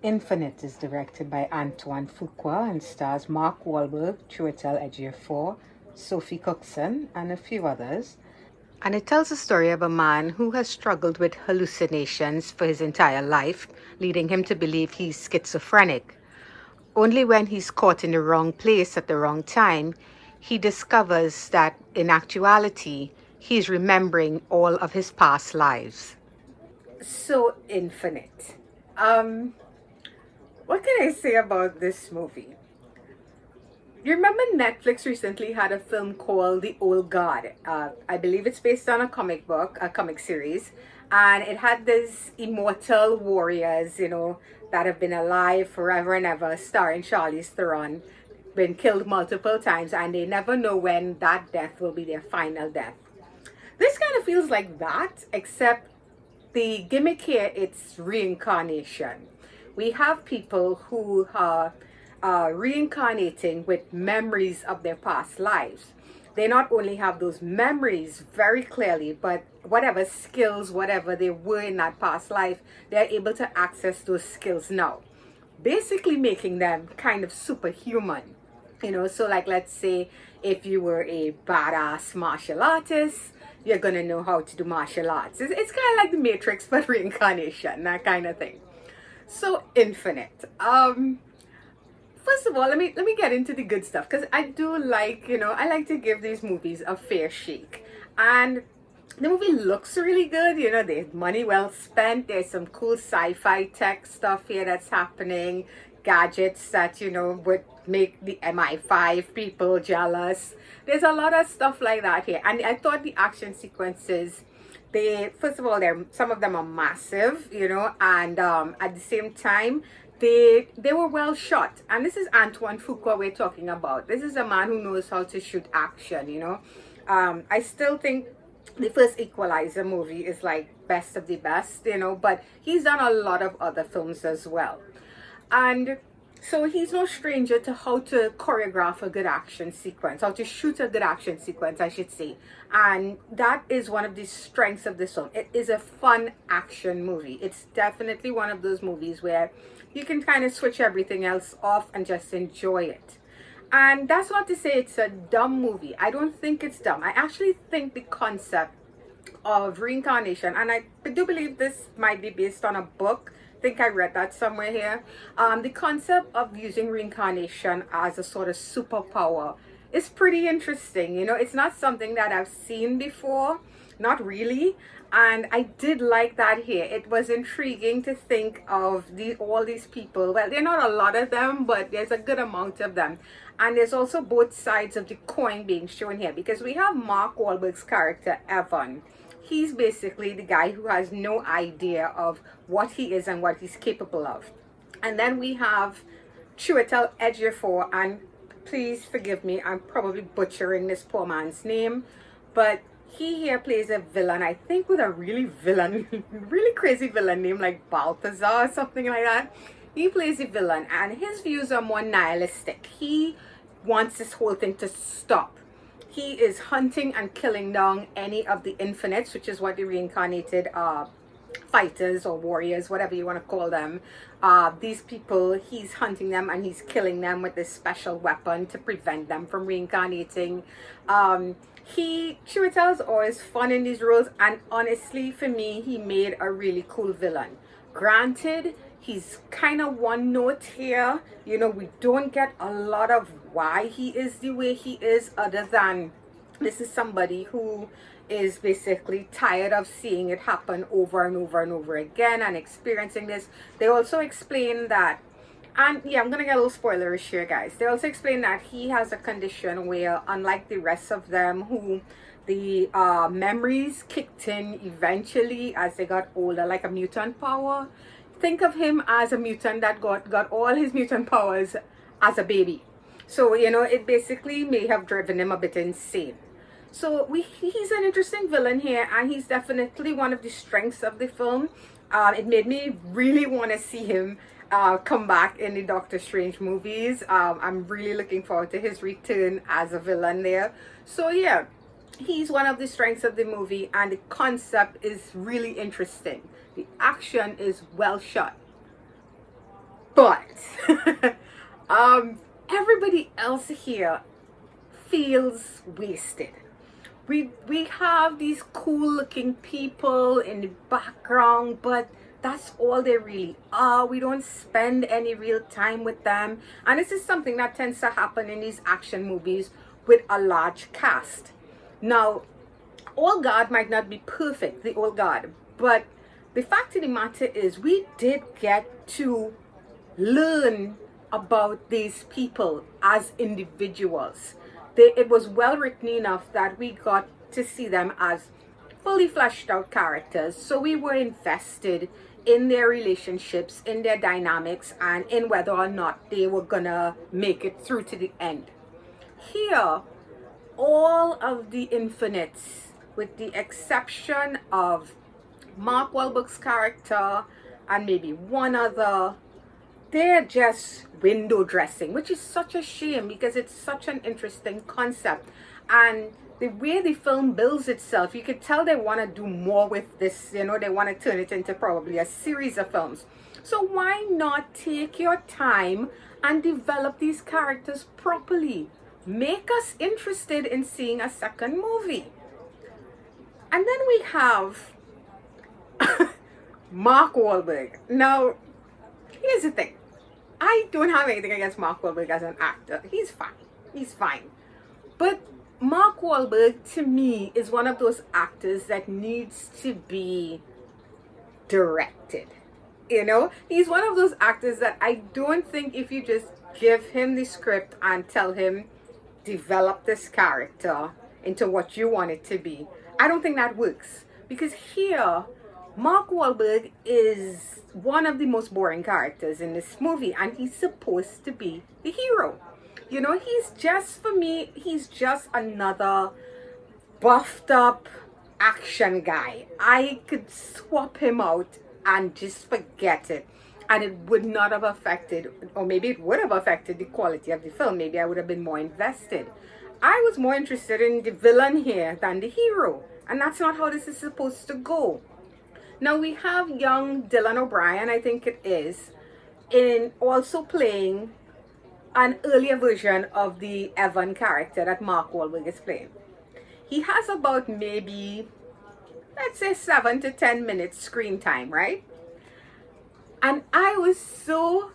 Infinite is directed by Antoine Fuqua and stars Mark Whalberg, Chiwetel Ejiofor, Sophie Cookson, and a few others. And it tells the story of a man who has struggled with hallucinations for his entire life, leading him to believe he's schizophrenic. Only when he's caught in the wrong place at the wrong time, he discovers that in actuality, he's remembering all of his past lives. So Infinite. What can I say about this movie? You remember Netflix recently had a film called The Old Guard. I believe it's based on a comic book, a comic series. And it had these immortal warriors, that have been alive forever and ever, starring Charlize Theron, been killed multiple times, and they never know when that death will be their final death. This kind of feels like that, except the gimmick here, it's reincarnation. We have people who are reincarnating with memories of their past lives. They not only have those memories very clearly, but whatever skills, whatever they were in that past life, they're able to access those skills now. Basically making them kind of superhuman. So like let's say if you were a badass martial artist, you're gonna know how to do martial arts. It's kind of like the Matrix, but reincarnation, that kind of thing. So Infinite. First of all, let me get into the good stuff, because I do like, I like to give these movies a fair shake. And the movie looks really good. There's money well spent. There's some cool sci-fi tech stuff here that's happening. Gadgets that, would make the MI5 people jealous. There's a lot of stuff like that here. And I thought the action sequences, first of all, some of them are massive, and at the same time, they were well shot. And this is Antoine Fuqua we're talking about. This is a man who knows how to shoot action, I still think the first Equalizer movie is like best of the best, but he's done a lot of other films as well. And so he's no stranger to how to choreograph a good action sequence, how to shoot a good action sequence, I should say. And that is one of the strengths of this film. It is a fun action movie. It's definitely one of those movies where you can kind of switch everything else off and just enjoy it. And that's not to say it's a dumb movie. I don't think it's dumb. I actually think the concept of reincarnation, and I do believe this might be based on a book. I think I read that somewhere here. The concept of using reincarnation as a sort of superpower is pretty interesting. It's not something that I've seen before, not really. And I did like that here. It was intriguing to think of all these people. Well, there are not a lot of them, but there's a good amount of them. And there's also both sides of the coin being shown here, because we have Mark Whalberg's character, Evan. He's basically the guy who has no idea of what he is and what he's capable of. And then we have Chiwetel Ejiofor, and please forgive me, I'm probably butchering this poor man's name, but he here plays a villain, I think with a really crazy villain name like Balthazar or something like that. He plays a villain, and his views are more nihilistic. He wants this whole thing to stop. He is hunting and killing down any of the infinites, which is what the reincarnated fighters or warriors, whatever you want to call them. These people, he's hunting them and he's killing them with this special weapon to prevent them from reincarnating. Chiwetel's always fun in these roles, and honestly, for me, he made a really cool villain. Granted, he's kind of one note here. We don't get a lot of why he is the way he is, other than this is somebody who is basically tired of seeing it happen over and over and over again and experiencing this. They also explain that, and yeah, I'm gonna get a little spoilerish here, guys. They also explain that he has a condition where, unlike the rest of them who the memories kicked in eventually as they got older, like a mutant power, think of him as a mutant that got all his mutant powers as a baby. So, it basically may have driven him a bit insane. So he's an interesting villain here, and he's definitely one of the strengths of the film. It made me really want to see him come back in the Doctor Strange movies. I'm really looking forward to his return as a villain there. So yeah, he's one of the strengths of the movie, and the concept is really interesting. The action is well shot. But everybody else here feels wasted. We have these cool looking people in the background, but that's all they really are. We don't spend any real time with them. And this is something that tends to happen in these action movies with a large cast. Now, Old Guard might not be perfect, the Old Guard, but the fact of the matter is we did get to learn about these people as individuals. It was well written enough that we got to see them as fully fleshed out characters. So we were invested in their relationships, in their dynamics, and in whether or not they were gonna make it through to the end. Here, all of the Infinites, with the exception of Mark Whalberg's character and maybe one other, they're just window dressing, which is such a shame because it's such an interesting concept. And the way the film builds itself, you could tell they want to do more with this. They want to turn it into probably a series of films. So why not take your time and develop these characters properly? Make us interested in seeing a second movie. And then we have Mark Whalberg. Now, here's the thing. I don't have anything against Mark Whalberg as an actor. He's fine. He's fine. But Mark Whalberg, to me, is one of those actors that needs to be directed. He's one of those actors that I don't think if you just give him the script and tell him, develop this character into what you want it to be, I don't think that works. Because here, Mark Whalberg is one of the most boring characters in this movie, and he's supposed to be the hero. He's just, for me, he's just another buffed up action guy. I could swap him out and just forget it, and it would not have affected, or maybe it would have affected the quality of the film. Maybe I would have been more invested. I was more interested in the villain here than the hero, and that's not how this is supposed to go. Now we have young Dylan O'Brien, I think it is, in also playing an earlier version of the Evan character that Mark Whalberg is playing. He has about maybe, let's say 7 to 10 minutes screen time, right? And I was so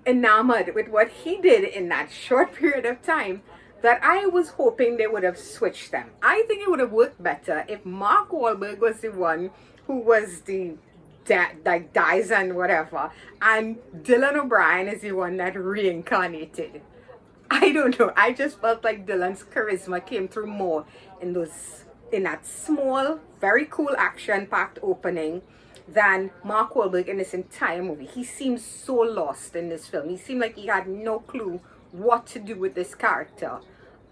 enamored with what he did in that short period of time that I was hoping they would have switched them. I think it would have worked better if Mark Whalberg was the one who was the like dies and whatever, and Dylan O'Brien is the one that reincarnated. I don't know. I just felt like Dylan's charisma came through more in that small, very cool action-packed opening than Mark Whalberg in this entire movie. He seems so lost in this film. He seemed like he had no clue what to do with this character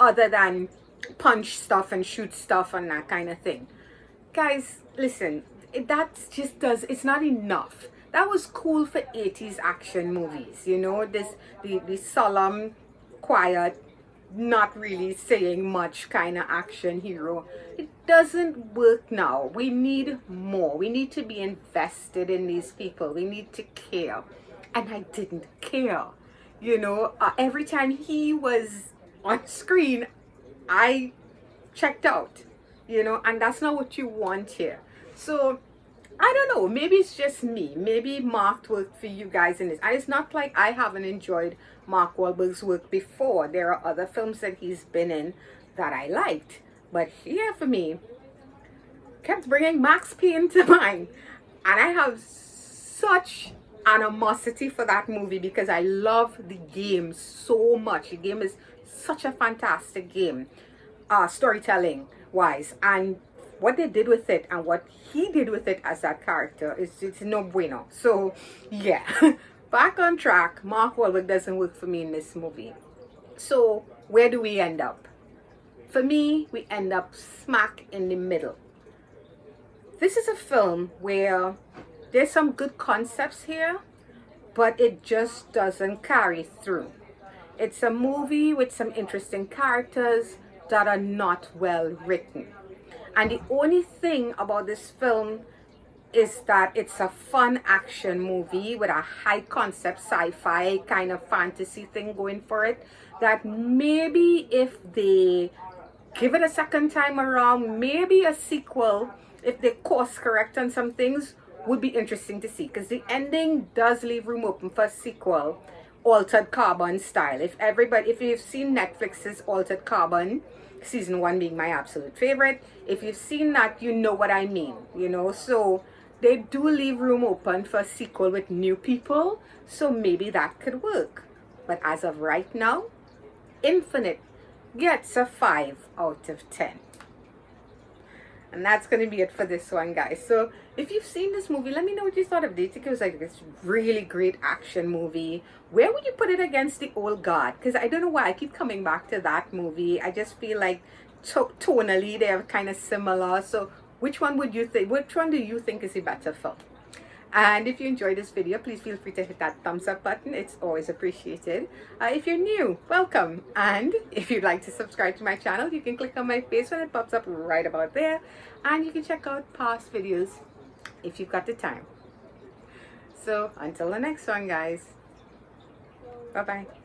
other than punch stuff and shoot stuff and that kind of thing. Guys, listen, it's not enough. That was cool for 80s action movies, the solemn, quiet, not really saying much kind of action hero. It doesn't work now. We need more. We need to be invested in these people. We need to care. And I didn't care. Every time he was on screen, I checked out, and that's not what you want here. So I don't know, maybe it's just me. Maybe Mark worked for you guys in this. And it's not like I haven't enjoyed Mark Wahlberg's work before. There are other films that he's been in that I liked. But here for me, kept bringing Max Payne to mind. And I have such animosity for that movie because I love the game so much. The game is such a fantastic game, storytelling wise. And what they did with it and what he did with it as that character it's no bueno. So yeah, back on track. Mark Whalberg doesn't work for me in this movie. So where do we end up? For me, we end up smack in the middle. This is a film where there's some good concepts here, but it just doesn't carry through. It's a movie with some interesting characters that are not well written. And the only thing about this film is that it's a fun action movie with a high concept sci-fi kind of fantasy thing going for it, that maybe if they give it a second time around, maybe a sequel, if they course correct on some things, would be interesting to see, because the ending does leave room open for a sequel, Altered Carbon style. If you've seen Netflix's Altered Carbon, season 1 being my absolute favorite, if you've seen that, you know what I mean, you know. So they do leave room open for a sequel with new people, so maybe that could work. But as of right now, Infinite gets a 5 out of 10. And that's going to be it for this one, guys. So if you've seen this movie, let me know what you thought of it. Do you think it was like this really great action movie? Where would you put it against The Old God? Because I don't know why I keep coming back to that movie. I just feel like tonally they're kind of similar. So which one would you think? Which one do you think is a better film? And if you enjoyed this video, please feel free to hit that thumbs up button. It's always appreciated. If you're new, welcome. And if you'd like to subscribe to my channel, you can click on my face when it pops up right about there. And you can check out past videos if you've got the time. So until the next one, guys. Bye-bye.